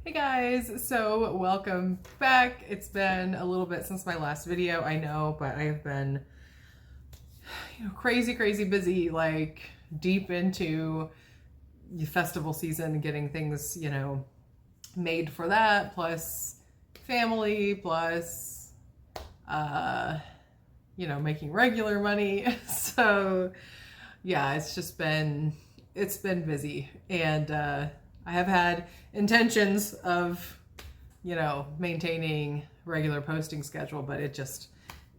Hey guys, so welcome back. It's been a little bit since my last video, I know, but I have been, crazy busy, like deep into the festival season, getting things, made for that, plus family, plus, making regular money. So yeah, it's been busy, and I have had intentions of, maintaining regular posting schedule, but it just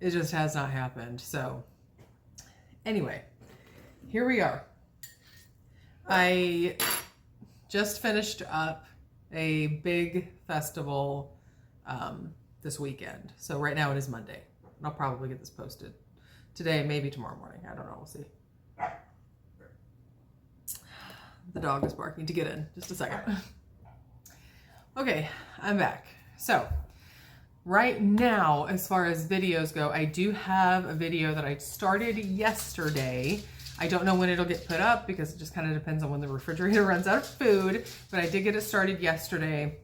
has not happened. So anyway, here we are. I just finished up a big festival this weekend. So right now it is Monday. I'll probably get this posted today, maybe tomorrow morning. I don't know. We'll see. The dog is barking to get in. Just a second. Okay, I'm back. So right now, as far as videos go, I do have a video that I started yesterday. I don't know when it'll get put up because it just kind of depends on when the refrigerator runs out of food, but I did get it started yesterday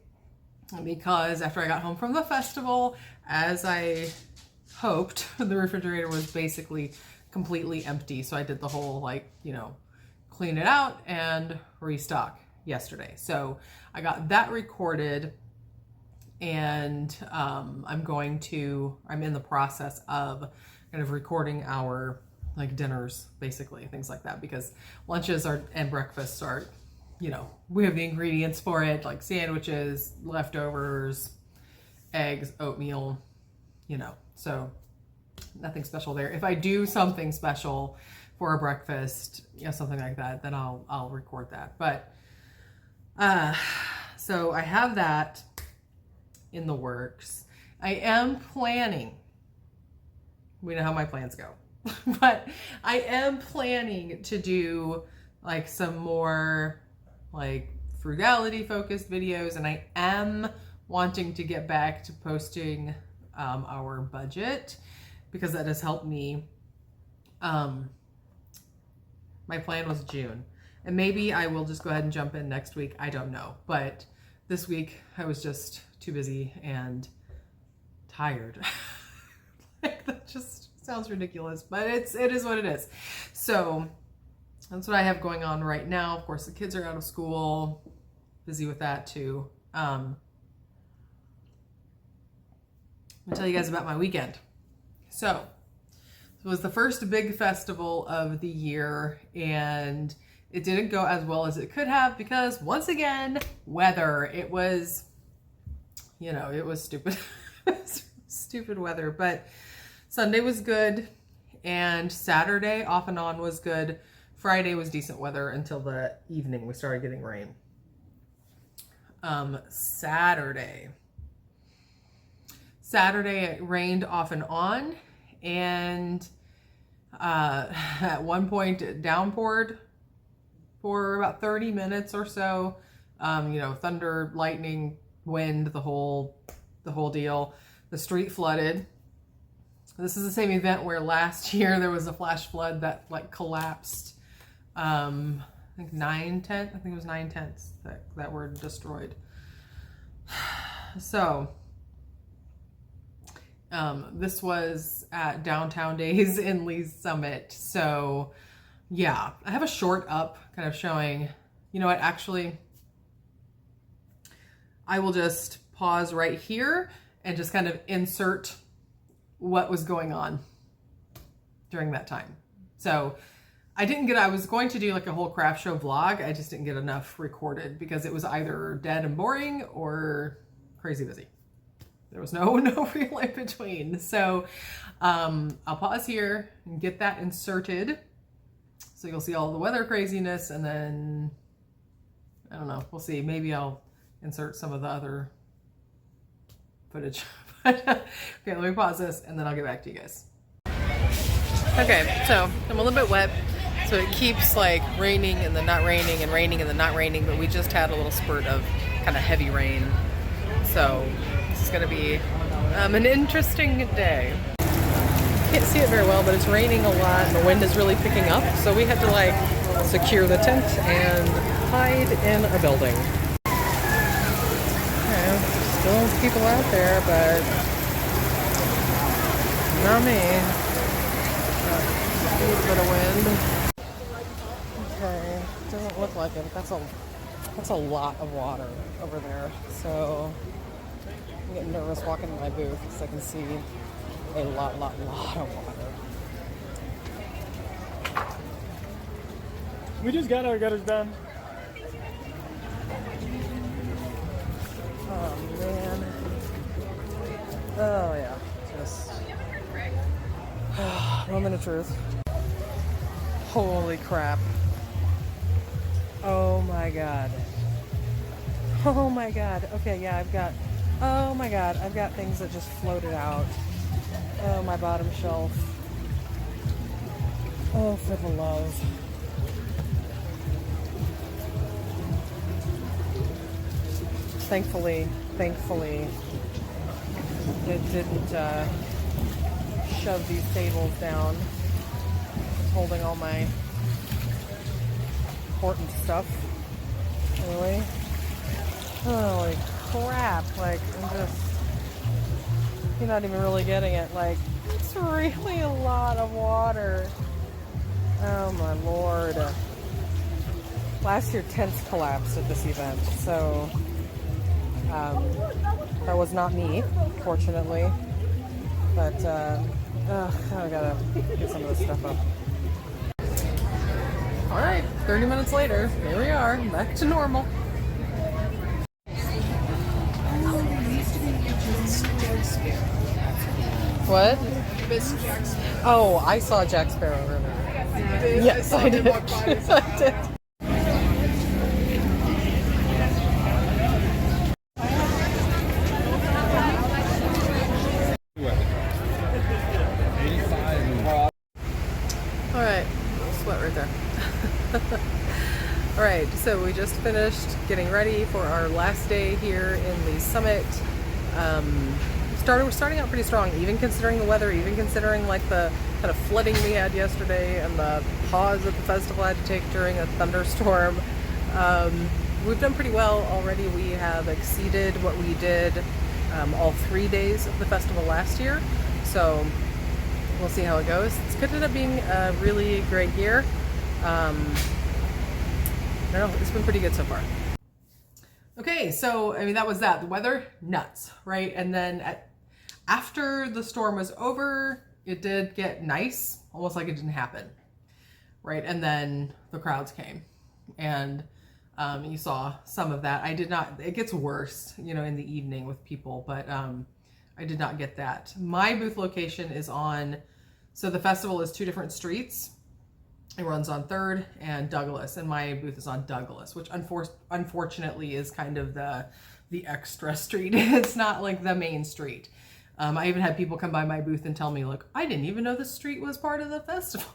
because after I got home from the festival, as I hoped, the refrigerator was basically completely empty. So I did the whole, clean it out and restock yesterday. So I got that recorded, and I'm in the process of kind of recording our dinners, basically, things like that, because lunches and breakfasts are, we have the ingredients for it, like sandwiches, leftovers, eggs, oatmeal, so nothing special there. If I do something special for a breakfast, something like that, then I'll record that. But so I have that in the works. I am planning, we know how my plans go, but I am planning to do some more frugality focused videos, and I am wanting to get back to posting our budget, because that has helped me. My plan was June, and maybe I will just go ahead and jump in next week. I don't know, but this week I was just too busy and tired. That just sounds ridiculous, but it is what it is. So that's what I have going on right now. Of course, the kids are out of school, busy with that too. I'm gonna tell you guys about my weekend. So it was the first big festival of the year, and it didn't go as well as it could have because, once again, weather. It was, it was stupid. Stupid weather, but Sunday was good, and Saturday off and on was good. Friday was decent weather until the evening. We started getting rain. Saturday it rained off and on, and at one point it downpoured for about 30 minutes or so. Thunder, lightning, wind, the whole deal. The street flooded. This is the same event where last year there was a flash flood that collapsed. I think it was 9 tents that were destroyed. So this was at Downtown Days in Lee's Summit. So yeah, I have a short up kind of showing, actually, I will just pause right here and just kind of insert what was going on during that time. So I was going to do a whole craft show vlog. I just didn't get enough recorded because it was either dead and boring or crazy busy. There was no real in between. So I'll pause here and get that inserted. So you'll see all the weather craziness, and then, I don't know, we'll see. Maybe I'll insert some of the other footage. Okay, let me pause this and then I'll get back to you guys. Okay, so I'm a little bit wet. So it keeps raining and then not raining and raining and then not raining, but we just had a little spurt of kind of heavy rain. So this is going to be an interesting day. Can't see it very well, but it's raining a lot and the wind is really picking up. So we had to secure the tent and hide in a building. Okay, still people out there, but not me. A little bit of wind. Okay, doesn't look like it, but that's a lot of water over there. So I'm getting nervous walking in my booth because I can see a lot of water. We just got our gutters done. Oh man. Oh yeah. Just moment of truth. Holy crap. Oh my god. Oh my god. Okay, yeah, I've got things that just floated out. Oh, my bottom shelf. Oh, for the love. Thankfully, it didn't shove these tables down. It's holding all my important stuff. Really? Holy crap. Like, you're not even really getting it. Like, it's really a lot of water. Oh my lord. Last year, tents collapsed at this event, so that was not me, fortunately. But I gotta get some of this stuff up. All right, 30 minutes later, here we are, back to normal. What? Oh, I saw Jack Sparrow earlier. Yes, I did. I did. All right, sweat right there. All right, so we just finished getting ready for our last day here in the summit. We're starting out pretty strong, even considering the weather, even considering like the kind of flooding we had yesterday and the pause that the festival had to take during a thunderstorm. We've done pretty well already. We have exceeded what we did all 3 days of the festival last year. So we'll see how it goes. This could end up being a really great year. I don't know, it's been pretty good so far. Okay, so I mean that was that. The weather, nuts, right? And then after the storm was over, it did get nice, almost like it didn't happen, right? And then the crowds came, and you saw some of that. I did not. It gets worse, you know, in the evening with people, but I did not get that. My booth location is on. So the festival is 2 different streets. It runs on 3rd and Douglas, and my booth is on Douglas, which unfortunately is kind of the extra street. It's not like the main street. I even had people come by my booth and tell me, look, I didn't even know this street was part of the festival.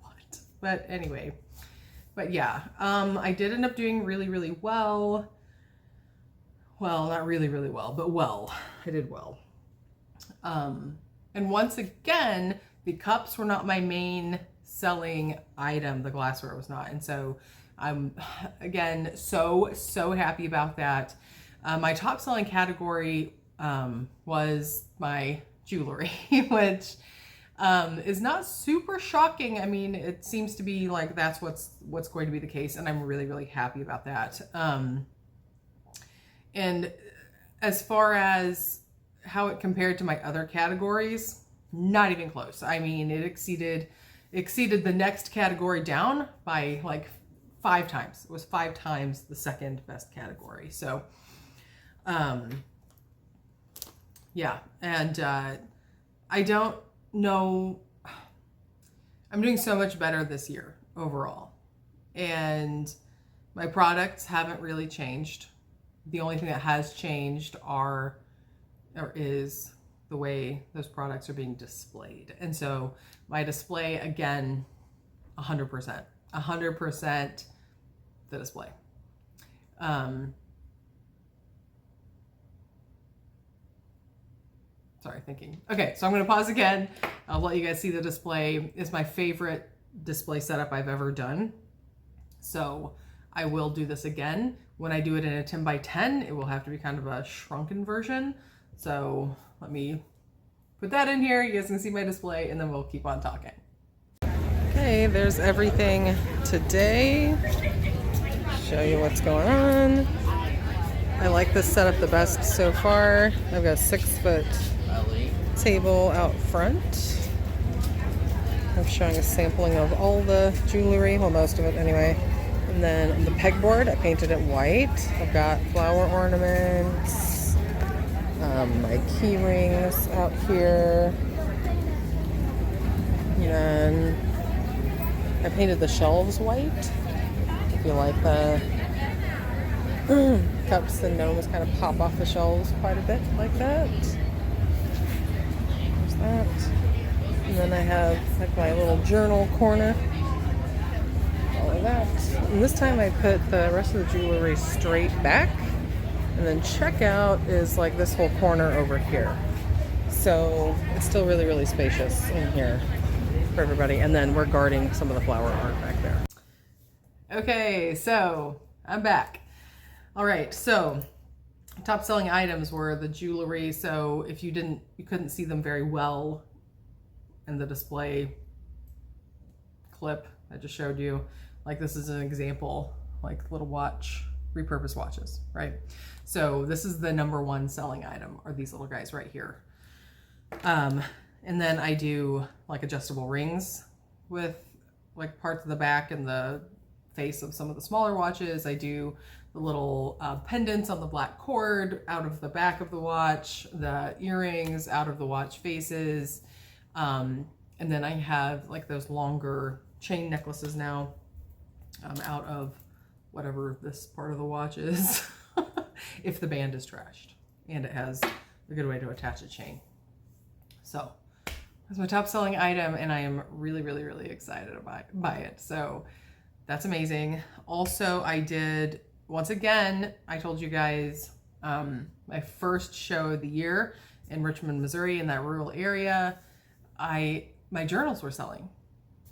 What? But anyway, but yeah, I did end up doing really, really well. Well, not really, really well, but well. I did well. And once again, the cups were not my main selling item. The glassware was not. And so I'm, again, so happy about that. My top selling category was my jewelry, which is not super shocking. I mean, it seems to be like that's what's going to be the case, and I'm really, really happy about that. And as far as how it compared to my other categories, not even close. I mean, it exceeded the next category down by like 5 times. It was 5 times the second best category. So, yeah. And I don't know. I'm doing so much better this year overall. And my products haven't really changed. The only thing that has changed is the way those products are being displayed. And so my display, again, 100% the display. Sorry, thinking. Okay, so I'm gonna pause again. I'll let you guys see the display. It's my favorite display setup I've ever done. So I will do this again When I do it in a 10 by 10, it will have to be kind of a shrunken version. So let me put that in here. You guys can see my display, and then we'll keep on talking. Okay, there's everything today. Show you what's going on. I like this setup the best so far. I've got a 6-foot table out front. I'm showing a sampling of all the jewelry, well, most of it anyway. And then the pegboard, I painted it white. I've got flower ornaments, my key rings out here. And then I painted the shelves white. If you like the cups and gnomes kind of pop off the shelves quite a bit like that. There's that. And then I have like my little journal corner. All of that. And this time I put the rest of the jewelry straight back. And then checkout is like this whole corner over here. So it's still really, really spacious in here for everybody. And then we're guarding some of the flower art back there. Okay, so I'm back. All right, so top selling items were the jewelry. So if you couldn't see them very well in the display clip I just showed you. Like this is an example, like little watch, repurposed watches, right? So this is the #1 selling item, are these little guys right here. And then I do like adjustable rings with like parts of the back and the face of some of the smaller watches. I do the little pendants on the black cord out of the back of the watch, the earrings out of the watch faces. And then I have like those longer chain necklaces now out of whatever this part of the watch is, if the band is trashed and it has a good way to attach a chain. So that's my top selling item, and I am really, really, really excited by it. So that's amazing. Also, I did, once again, I told you guys, my first show of the year in Richmond, Missouri, in that rural area, my journals were selling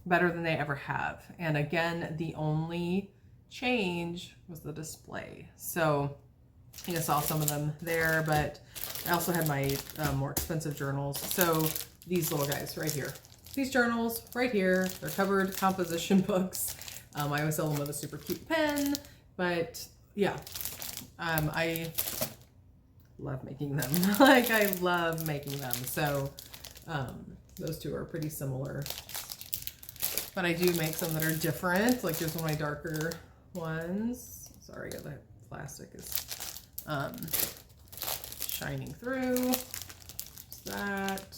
better than they ever have. And again, the only change was the display. So you saw some of them there, but I also had my more expensive journals. So these little guys right here, these journals right here, they're covered composition books. I always sell them with a super cute pen, but yeah, I love making them. Like I love making them. So those two are pretty similar, but I do make some that are different. Like here's one of my darker ones. Sorry, the plastic is shining through. There's that.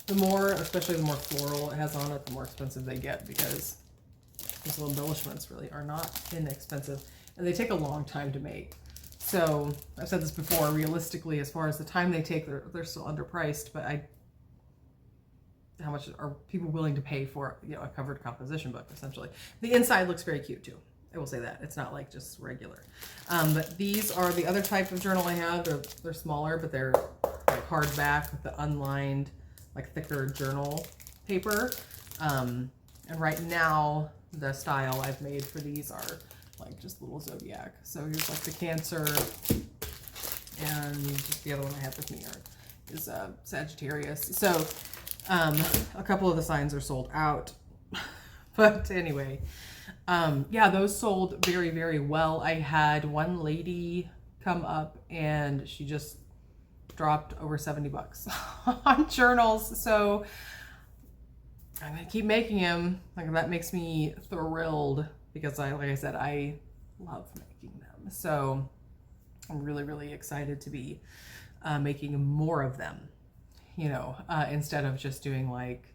The more, especially the more floral it has on it, the more expensive they get, because these little embellishments really are not inexpensive, and they take a long time to make. So I've said this before, realistically, as far as the time they take, they're still underpriced, but how much are people willing to pay for, a covered composition book, essentially. The inside looks very cute too. I will say that. It's not like just regular. But these are the other type of journal I have. They're smaller, but they're like hardback with the unlined, like thicker journal paper. And right now, the style I've made for these are like just little zodiac. So here's like the Cancer, and just the other one I have with me is Sagittarius. So a couple of the signs are sold out, but anyway, yeah, those sold very, very well. I had one lady come up and she just dropped over $70 on journals. So I'm gonna keep making them. Like that makes me thrilled, because like I said, I love making them. So I'm really, really excited to be making more of them, instead of just doing like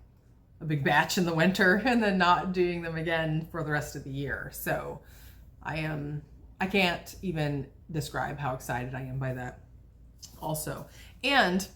a big batch in the winter and then not doing them again for the rest of the year. So I can't even describe how excited I am by that also. And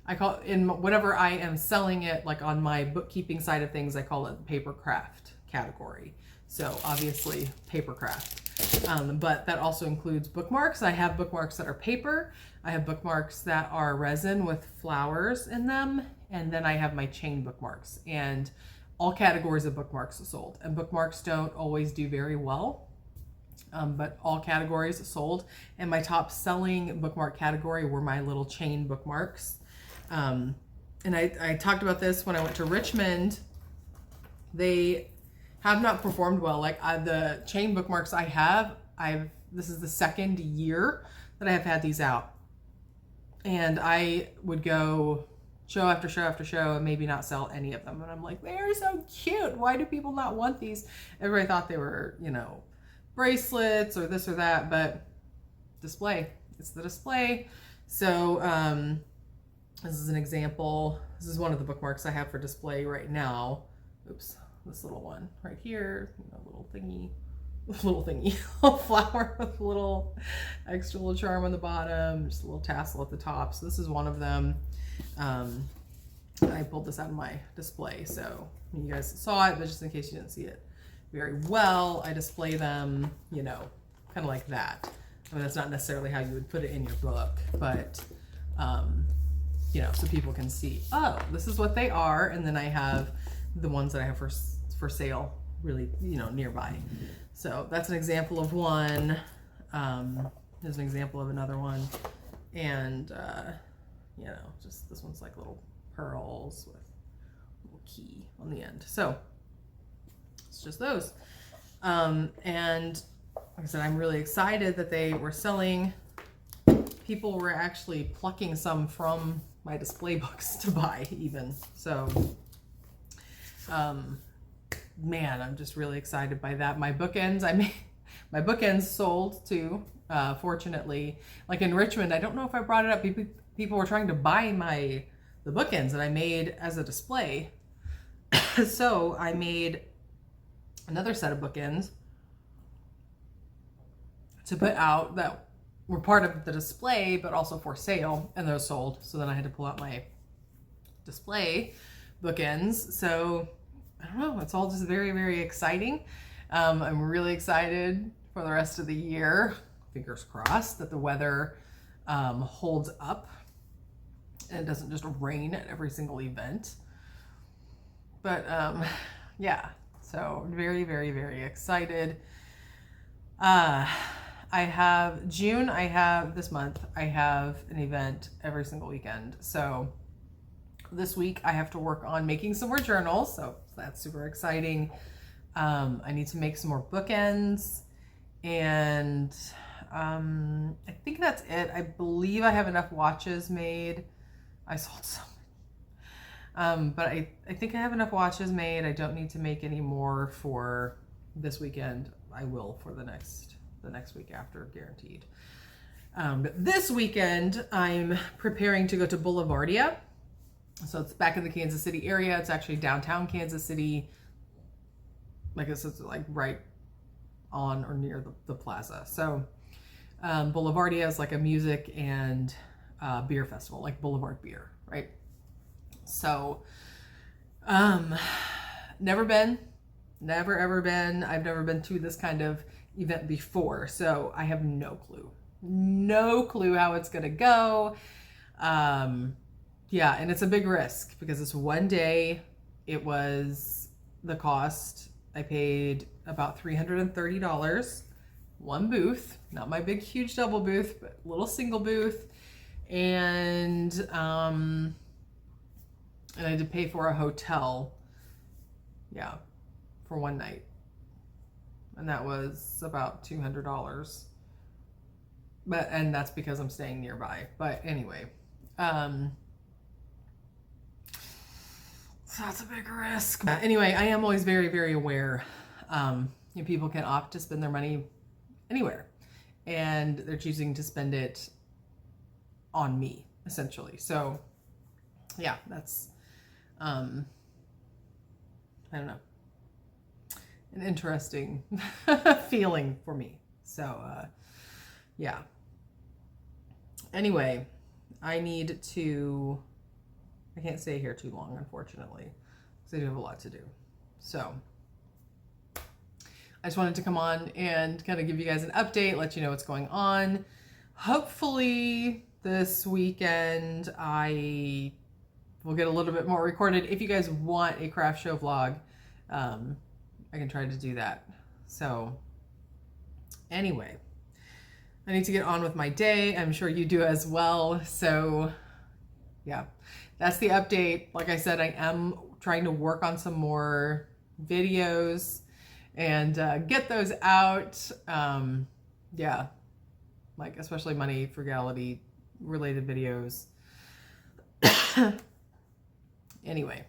I call whenever I am selling it, like on my bookkeeping side of things, I call it the paper craft category. So obviously paper craft, but that also includes bookmarks. I have bookmarks that are paper. I have bookmarks that are resin with flowers in them. And then I have my chain bookmarks, and all categories of bookmarks are sold. And bookmarks don't always do very well but all categories sold. And my top selling bookmark category were my little chain bookmarks. And I talked about this when I went to Richmond. They have not performed well. Like the chain bookmarks I have, this is the second year that I have had these out. And I would go show after show after show and maybe not sell any of them. And I'm like, they're so cute. Why do people not want these? Everybody thought they were, you know, bracelets or this or that, but display. It's the display. So this is an example. This is one of the bookmarks I have for display right now. Oops, this little one right here, you know, little thingy, little flower with a little extra little charm on the bottom, just a little tassel at the top. So this is one of them. I pulled this out of my display, so you guys saw it, but just in case you didn't see it very well, I display them, you know, kind of like that. I mean, that's not necessarily how you would put it in your book, but you know, so people can see, oh, this is what they are. And then I have the ones that I have for sale really, you know, nearby. So that's an example of one. Here's an example of another one. And, you know, just this one's like little pearls with a little key on the end. So it's just those. And like I said, I'm really excited that they were selling. People were actually plucking some from my display books to buy even. So, man, I'm just really excited by that. My bookends, my bookends sold too, fortunately. Like in Richmond, I don't know if I brought it up. People were trying to buy the bookends that I made as a display. So I made another set of bookends to put out that were part of the display, but also for sale, and those sold. So then I had to pull out my display bookends. So I don't know, it's all just very, very exciting. I'm really excited for the rest of the year. Fingers crossed that the weather holds up and it doesn't just rain at every single event. But yeah, so very, very, very excited. This month, I have an event every single weekend. So this week I have to work on making some more journals. So that's super exciting. I need to make some more bookends, and I think that's it. I believe I have enough watches made. I sold so many. But I think I have enough watches made. I don't need to make any more for this weekend. I will for the next week after, guaranteed. But this weekend, I'm preparing to go to Boulevardia. So it's back in the Kansas City area. It's actually downtown Kansas City. I guess it's like right on or near the plaza. So Boulevardia is like a music and beer festival, like Boulevard Beer, right? So never ever been. I've never been to this kind of event before, so I have no clue how it's gonna go. Yeah, and it's a big risk because it's one day. It was the cost. I paid about $330, one booth, not my big huge double booth, but little single booth, and I had to pay for a hotel, yeah, for one night. And that was about $200. And that's because I'm staying nearby. But anyway, so that's a big risk. Anyway, I am always very, very aware. People can opt to spend their money anywhere, and they're choosing to spend it on me, essentially. So yeah, that's, I don't know, an interesting feeling for me. So yeah. Anyway, I can't stay here too long, unfortunately, because I do have a lot to do. So I just wanted to come on and kind of give you guys an update, let you know what's going on. Hopefully this weekend I will get a little bit more recorded. If you guys want a craft show vlog, I can try to do that. So, Anyway, I need to get on with my day. I'm sure you do as well. So yeah, that's the update. Like I said, I am trying to work on some more videos and get those out. Yeah, like especially money frugality related videos. Anyway,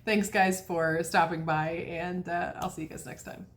thanks guys for stopping by, and I'll see you guys next time.